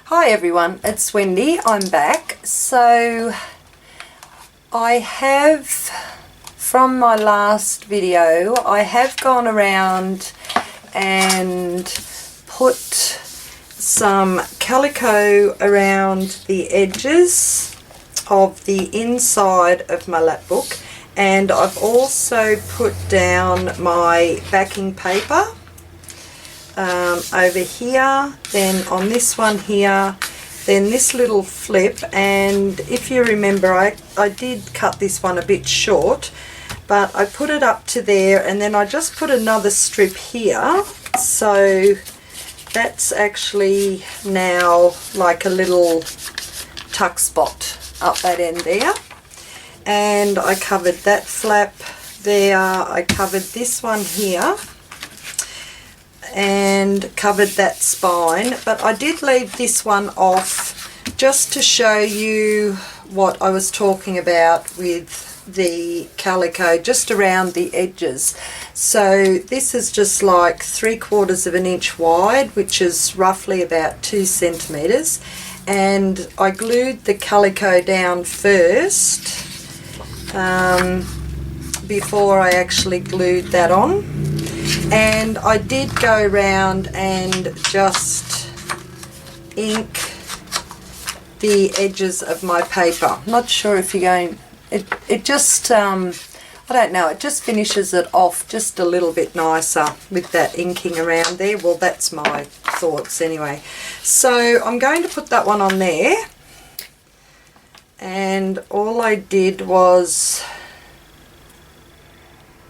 Hi everyone, it's Wendy. I'm back. So I have, from my last video, I have gone around and put some calico around the edges of the inside of my lap book, and I've also put down my backing paper over here, then on this one here, then this little flip. And if you remember, I did cut this one a bit short, but I put it up to there, and then I just put another strip here, so that's actually now like a little tuck spot up that end there. And I covered that flap there, I covered this one here and covered that spine, but I did leave this one off just to show you what I was talking about with the calico, just around the edges. So this is just like 3/4 of an inch wide, which is roughly about 2 centimeters, and I glued the calico down first before I actually glued that on. And I did go around and just ink the edges of my paper. I'm not sure if you're going, it just, I don't know, it just finishes it off just a little bit nicer with that inking around there. Well, that's my thoughts anyway. So I'm going to put that one on there, and all I did was,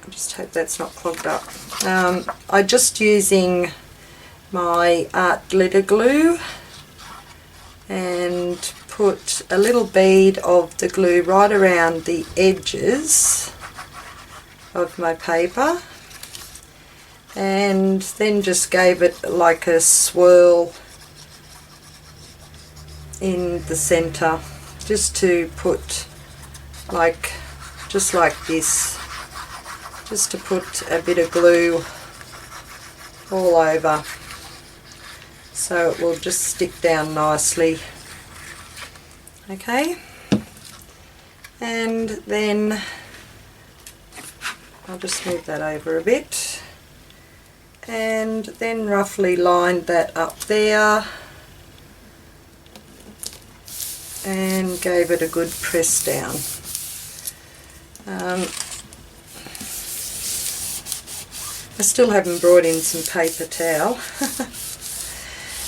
I just hope that's not clogged up. I'm just using my art glitter glue and put a little bead of the glue right around the edges of my paper, and then just gave it like a swirl in the center, just to put like, just like this, just to put a bit of glue all over so it will just stick down nicely. Okay, and then I'll just move that over a bit, and then roughly lined that up there and gave it a good press down. I still haven't brought in some paper towel.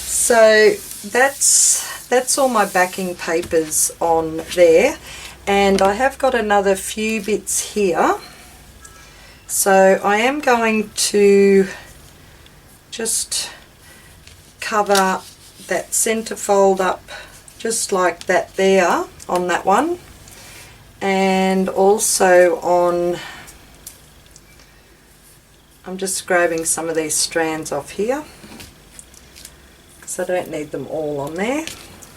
So that's all my backing papers on there, and I have got another few bits here. So I am going to just cover that center fold up just like that there on that one, and also on, I'm just grabbing some of these strands off here because I don't need them all on there.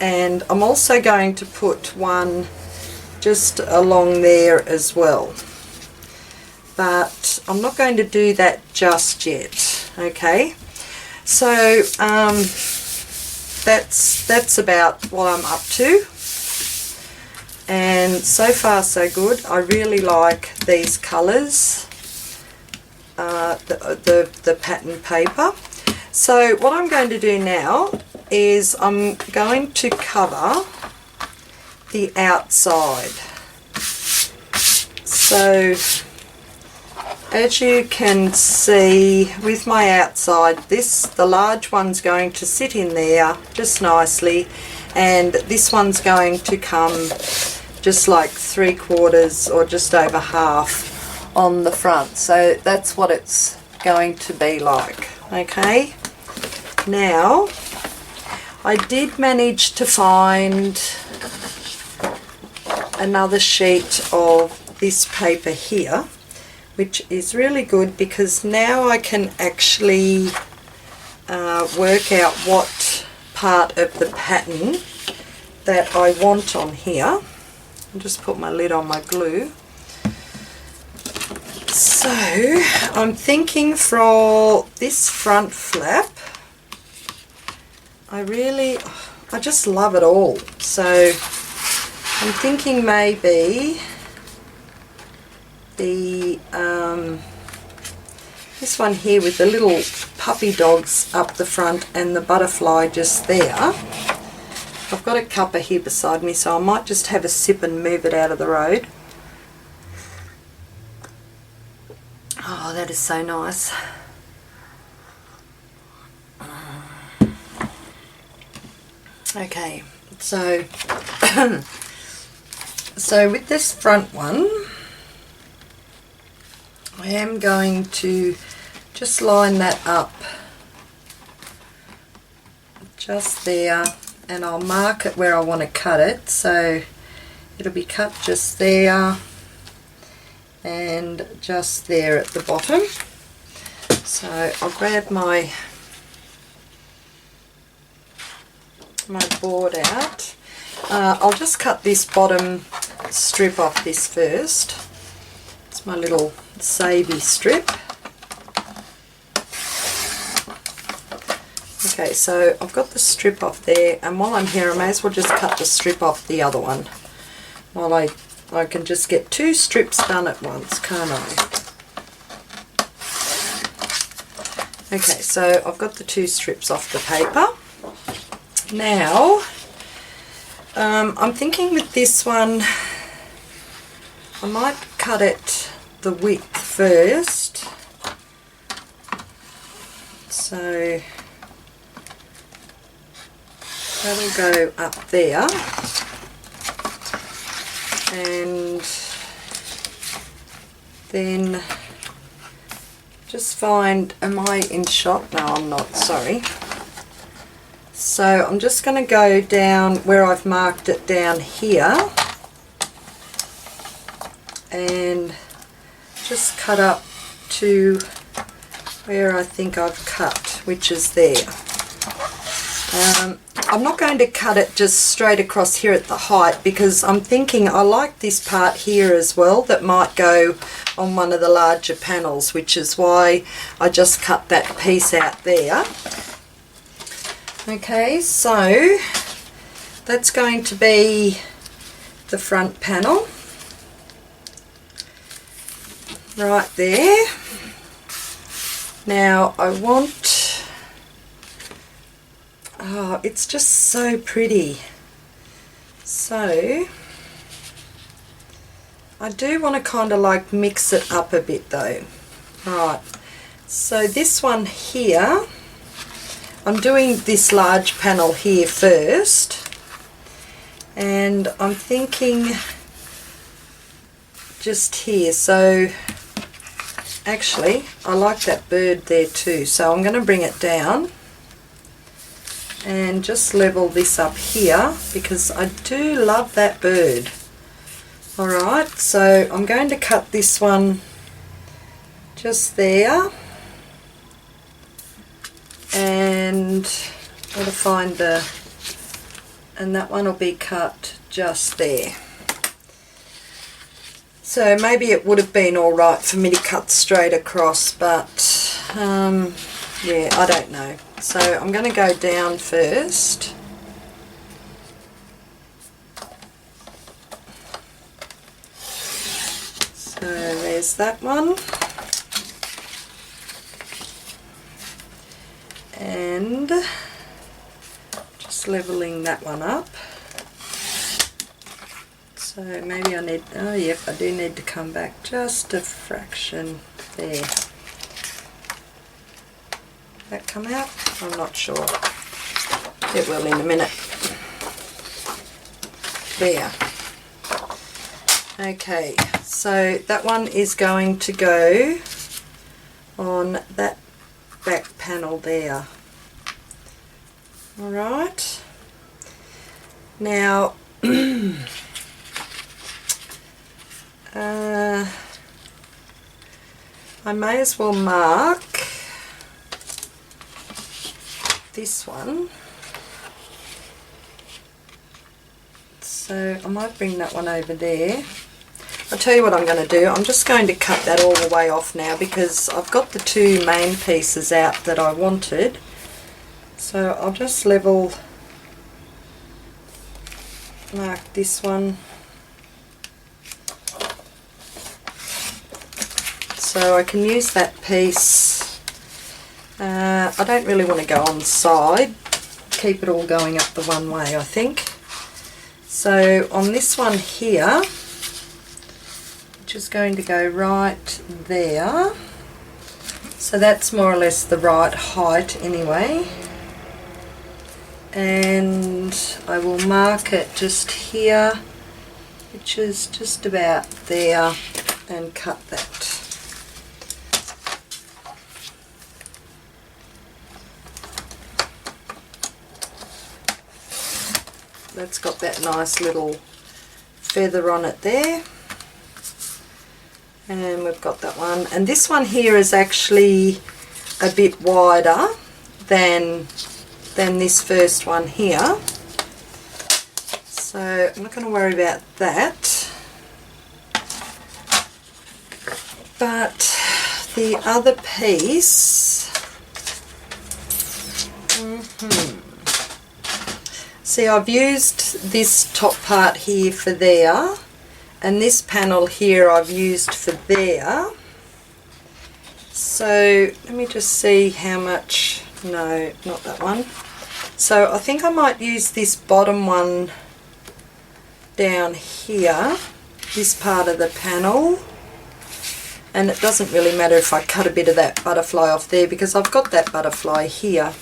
And I'm also going to put one just along there as well, but I'm not going to do that just yet. Okay, so that's about what I'm up to, and so far so good. I really like these colours, the pattern paper. So what I'm going to do now is I'm going to cover the outside. So as you can see with my outside, the large one's going to sit in there just nicely, and this one's going to come just like 3/4 or just over half on the front. So that's what it's going to be like. Okay, now I did manage to find another sheet of this paper here, which is really good because now I can actually work out what part of the pattern that I want on here. I'll just put my lid on my glue. So I'm thinking for this front flap, I really, I just love it all. So I'm thinking maybe the this one here with the little puppy dogs up the front and the butterfly just there. I've got a cuppa here beside me, so I might just have a sip and move it out of the road. Oh, that is so nice. Okay, so so with this front one, I am going to just line that up just there, and I'll mark it where I want to cut it, so it'll be cut just there and just there at the bottom. So I'll grab my board out. I'll just cut this bottom strip off this first. It's my little savey strip. Okay, so I've got the strip off there, and while I'm here I may as well just cut the strip off the other one. While I can just get two strips done at once, can't I? Okay, so I've got the two strips off the paper. Now, I'm thinking with this one, I might cut it the width first. So that'll go up there. And then just find, am I in shot? No, I'm not, sorry. So I'm just going to go down where I've marked it down here and just cut up to where I think I've cut, which is there. I'm not going to cut it just straight across here at the height, because I'm thinking I like this part here as well that might go on one of the larger panels, which is why I just cut that piece out there. Okay, so that's going to be the front panel right there. Now I want, oh, it's just so pretty. So I do want to kind of like mix it up a bit though. Right, so this one here, I'm doing this large panel here first, and I'm thinking just here. So actually I like that bird there too, so I'm going to bring it down and just level this up here because I do love that bird. Alright, so I'm going to cut this one just there, and I'll find the, and that one will be cut just there. So maybe it would have been alright for me to cut straight across, but yeah, I don't know. So I'm going to go down first. So there's that one. And just leveling that one up. So maybe I need, oh yep, I do need to come back just a fraction there. That come out? I'm not sure. It will in a minute. There. Okay, so that one is going to go on that back panel there. Alright. Now I may as well mark this one. So I might bring that one over there. I'll tell you what I'm going to do. I'm just going to cut that all the way off now because I've got the two main pieces out that I wanted. So I'll just level mark this one. So I can use that piece. I don't really want to go on the side. Keep it all going up the one way, I think. So on this one here, which is going to go right there. So that's more or less the right height anyway. And I will mark it just here, which is just about there, and cut that. That's got that nice little feather on it there. And we've got that one. And this one here is actually a bit wider than this first one here. So I'm not going to worry about that. But the other piece, see, I've used this top part here for there, and this panel here I've used for there. So let me just see how much, no, not that one. So I think I might use this bottom one down here, this part of the panel. And it doesn't really matter if I cut a bit of that butterfly off there, because I've got that butterfly here.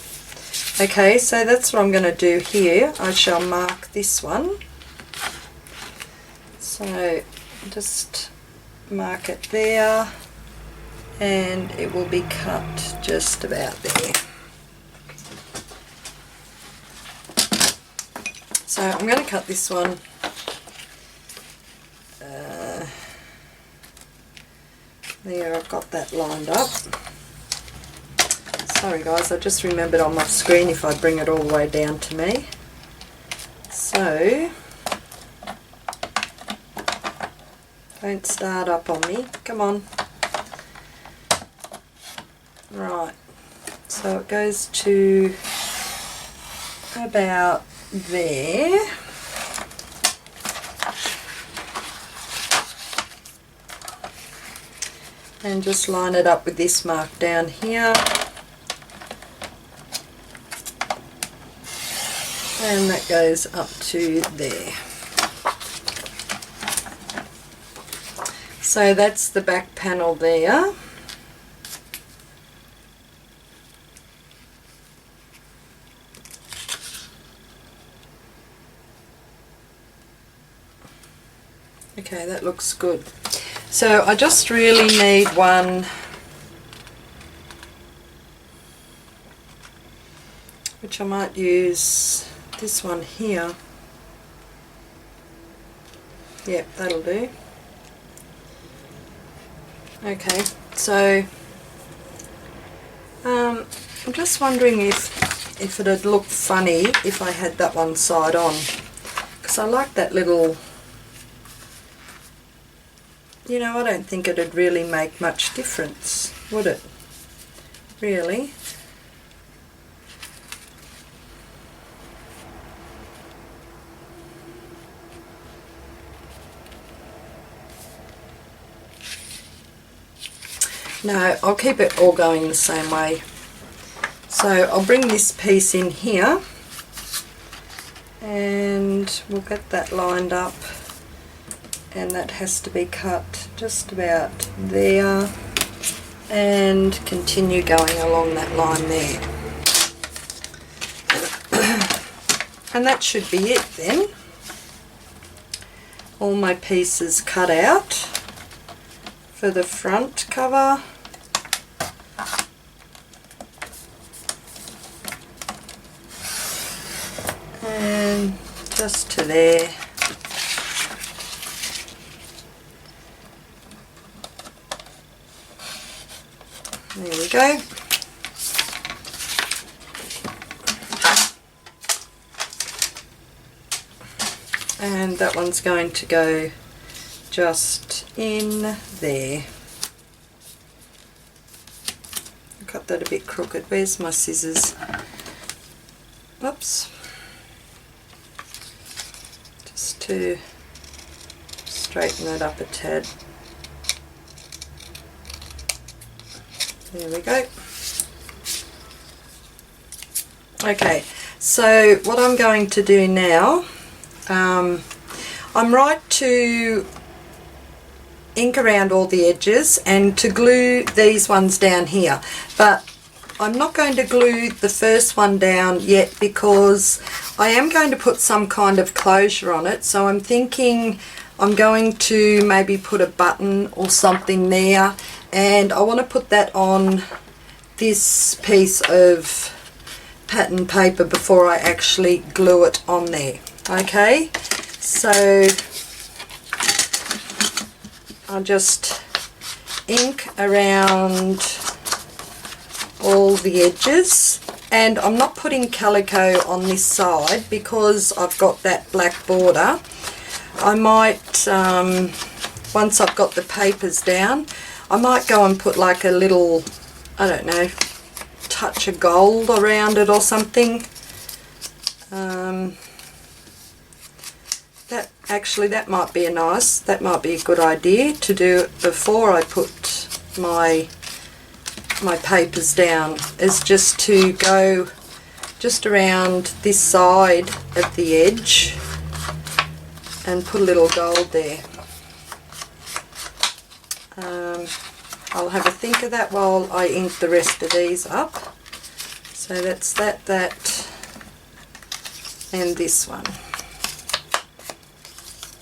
Okay, so that's what I'm going to do here. I shall mark this one. So just mark it there, and it will be cut just about there. So I'm going to cut this one there. I've got that lined up. Sorry guys, I just remembered on my screen if I bring it all the way down to me. So don't start up on me, come on. Right, so it goes to about there. And just line it up with this mark down here. And that goes up to there. So that's the back panel there. Okay, that looks good. So I just really need one which I might use this one here. Yep, that'll do. Okay, so I'm just wondering if it'd look funny if I had that one side on, because I like that little, you know, I don't think it'd really make much difference, would it? Really? No, I'll keep it all going the same way. So I'll bring this piece in here and we'll get that lined up, and that has to be cut just about there and continue going along that line there. And that should be it then. All my pieces cut out for the front cover. And just to there. There we go. And that one's going to go just in there. I got that a bit crooked. Where's my scissors? Oops. Just to straighten that up a tad. There we go. Okay, so what I'm going to do now, I'm right to ink around all the edges and to glue these ones down here, but I'm not going to glue the first one down yet because I am going to put some kind of closure on it. So I'm thinking I'm going to maybe put a button or something there, and I want to put that on this piece of pattern paper before I actually glue it on there. Okay, so I'll just ink around all the edges, and I'm not putting calico on this side because I've got that black border. I might, once I've got the papers down, I might go and put like a little, I don't know, touch of gold around it or something. That might be that might be a good idea to do it before I put my papers down, is just to go just around this side of the edge and put a little gold there. I'll have a think of that while I ink the rest of these up. So that's that, and this one.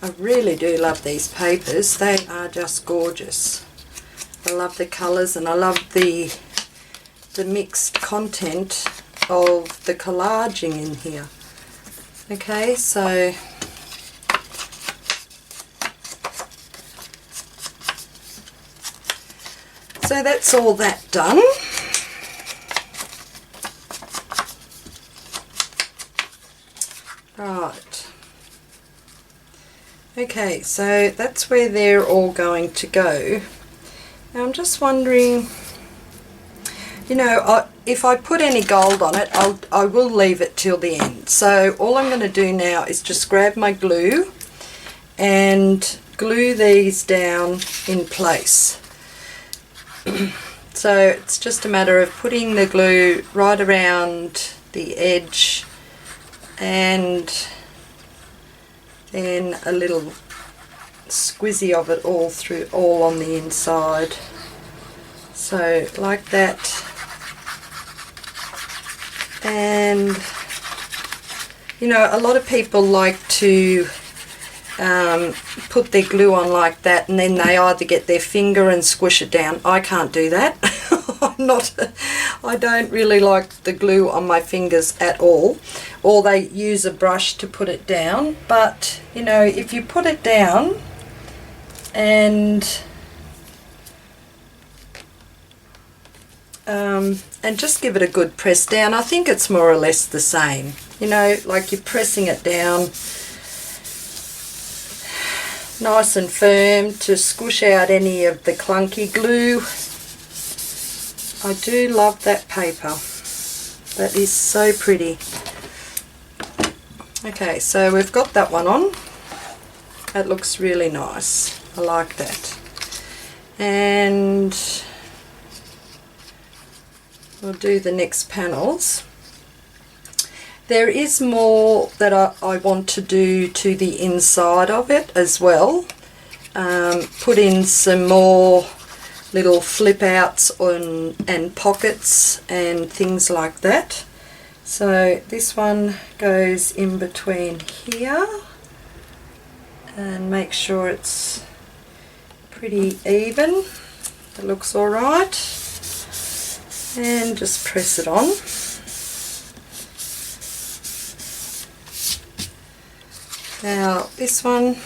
I really do love these papers. They are just gorgeous. I love the colours, and I love the mixed content of the collaging in here. Okay, so that's all that done. Right. Okay, so that's where they're all going to go. Now I'm just wondering, you know, if I put any gold on it, I will leave it till the end. So all I'm going to do now is just grab my glue and glue these down in place. So it's just a matter of putting the glue right around the edge and then a little squizzy of it all on the inside. So like that. And you know, a lot of people like to put their glue on like that, and then they either get their finger and squish it down. I can't do that. I don't really like the glue on my fingers at all, or they use a brush to put it down. But you know, if you put it down and just give it a good press down, I think it's more or less the same. You know, like you're pressing it down nice and firm to squish out any of the clunky glue. I do love that paper. That is so pretty. Okay, so we've got that one on. That looks really nice. I like that. And we'll do the next panels. There is more that I want to do to the inside of it as well. Put in some more little flip outs and pockets and things like that. So this one goes in between here, and make sure it's pretty even. It looks alright. And just press it on. Now this one,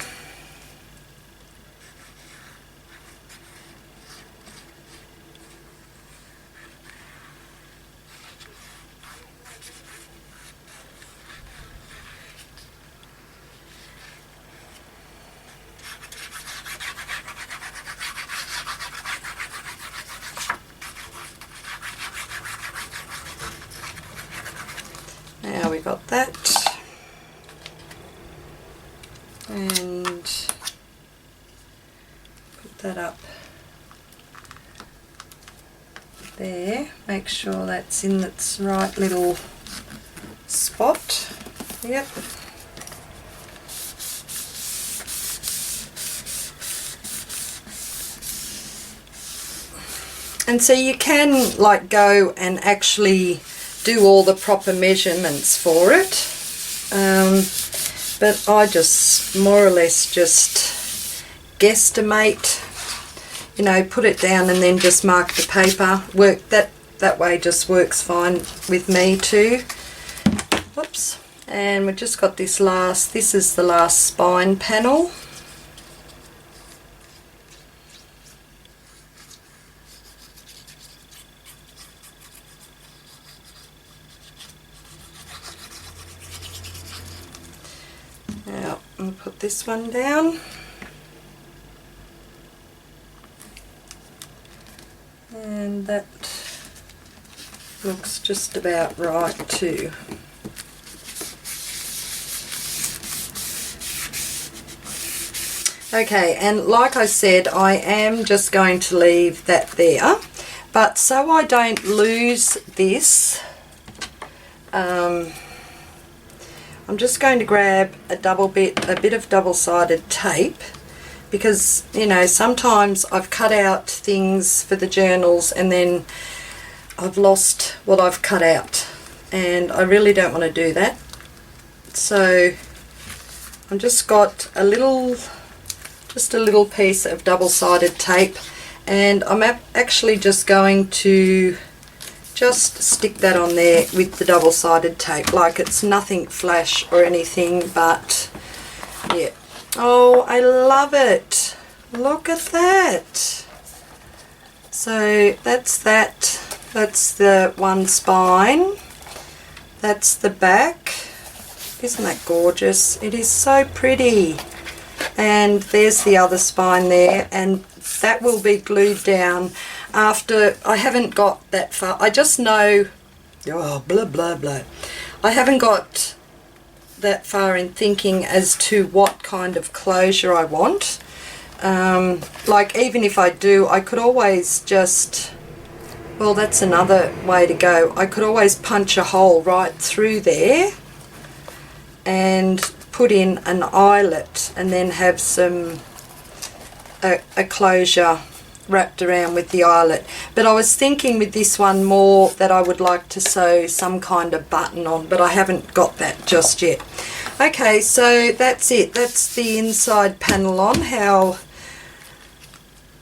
now we got that. and put that up there. Make sure that's in its right little spot. Yep. And so you can like go and actually do all the proper measurements for it, but I just more or less just guesstimate, you know, put it down and then just mark the paper. That way just works fine with me too. Whoops. And we've just got this is the last spine panel. Now I'll put this one down. And that looks just about right too. Okay, and like I said, I am just going to leave that there, but so I don't lose this, I'm just going to grab a bit of double-sided tape, because, you know, sometimes I've cut out things for the journals and then I've lost what I've cut out, and I really don't want to do that. So I've just got a little piece of double-sided tape, and I'm actually just going to just stick that on there with the double-sided tape, like it's nothing flash or anything, but yeah. Oh, I love it. Look at that. So that's that. That's the one spine. That's the back. Isn't that gorgeous? It is so pretty. And there's the other spine there, and that will be glued down after. I haven't got that far. I just know, oh, blah, blah, blah. I haven't got that far in thinking as to what kind of closure I want. Like, even if I do, I could always just, well, that's another way to go. I could always punch a hole right through there and put in an eyelet and then have a closure wrapped around with the eyelet. But I was thinking with this one more that I would like to sew some kind of button on, but I haven't got that just yet. Okay, so that's it. That's the inside panel on, how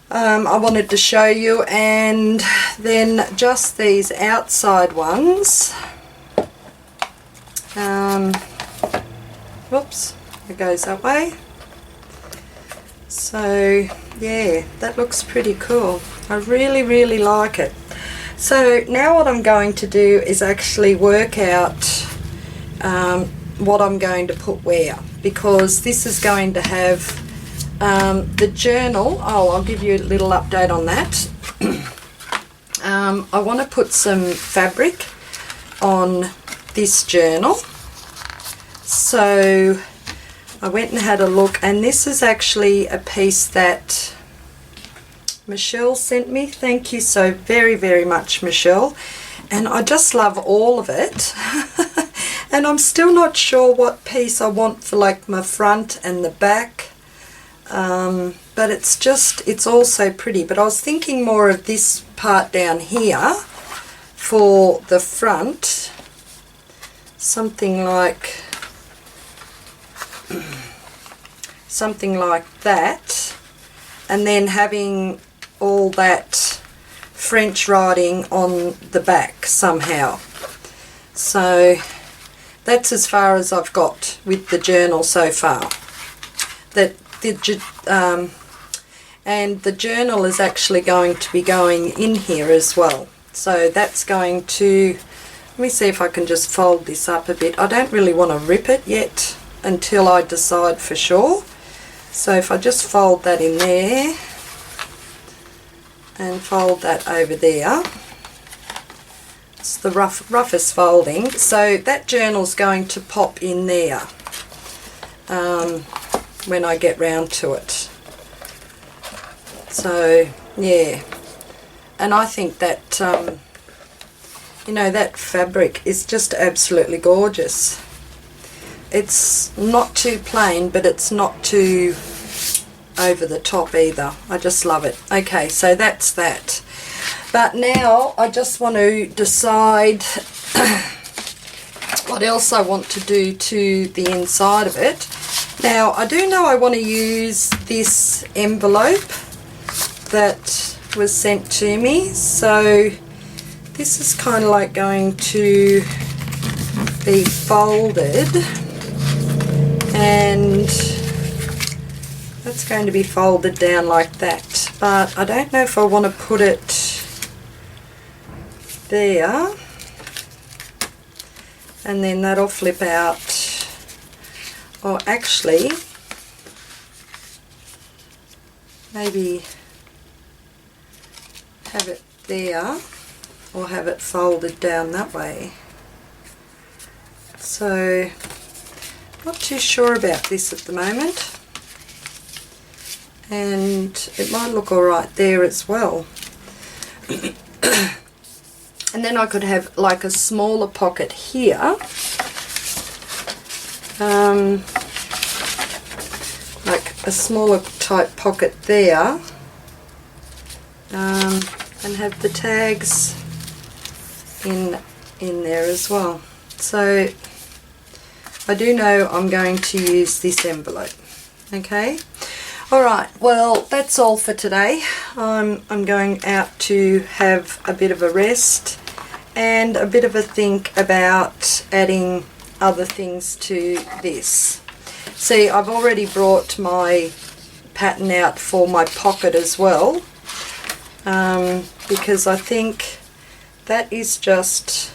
I wanted to show you, and then just these outside ones. Whoops, it goes that way. So yeah, that looks pretty cool. I really, really like it. So now what I'm going to do is actually work out what I'm going to put where, because this is going to have the journal. Oh, I'll give you a little update on that. I want to put some fabric on this journal, so I went and had a look, and this is actually a piece that Michelle sent me. Thank you so very, very much, Michelle. And I just love all of it. And I'm still not sure what piece I want for like my front and the back. But it's all so pretty. But I was thinking more of this part down here for the front. Something like that, and then having all that French writing on the back somehow. So that's as far as I've got with the journal so far. And the journal is actually going to be going in here as well. So that's going to, let me see if I can just fold this up a bit. I don't really want to rip it yet until I decide for sure. So if I just fold that in there and fold that over there, it's the roughest folding. So that journal's going to pop in there. when I get round to it. So yeah, and I think that you know, that fabric is just absolutely gorgeous. It's not too plain, but it's not too over the top either. I just love it. Okay, so that's that. But now I just want to decide what else I want to do to the inside of it. Now I do know I want to use this envelope that was sent to me, so this is kind of like going to be folded, and that's going to be folded down like that, but I don't know if I want to put it there, and then that'll flip out, or actually maybe have it there, or have it folded down that way. So not too sure about this at the moment, and it might look alright there as well. And then I could have like a smaller pocket here, like a smaller type pocket there, and have the tags in there as well. So I do know I'm going to use this envelope. Okay, alright, well that's all for today. I'm going out to have a bit of a rest and a bit of a think about adding other things to this. See, I've already brought my pattern out for my pocket as well, because I think that is just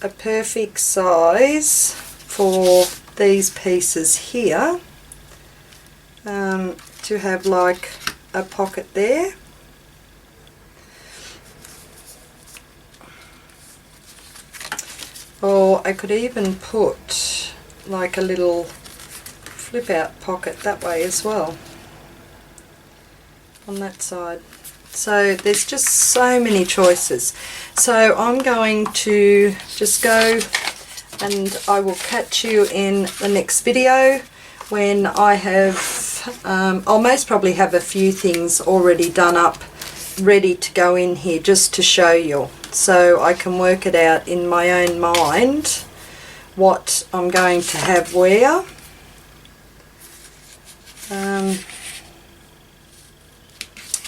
a perfect size for these pieces here, to have like a pocket there. Or I could even put like a little flip out pocket that way as well, on that side. So there's just so many choices. So I'm going to just go, and I will catch you in the next video when I have, I'll most probably have a few things already done up, ready to go in here just to show you, so I can work it out in my own mind what I'm going to have where.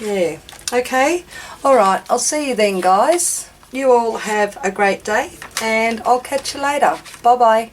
Yeah, okay, alright, I'll see you then guys. You all have a great day, and I'll catch you later. Bye bye.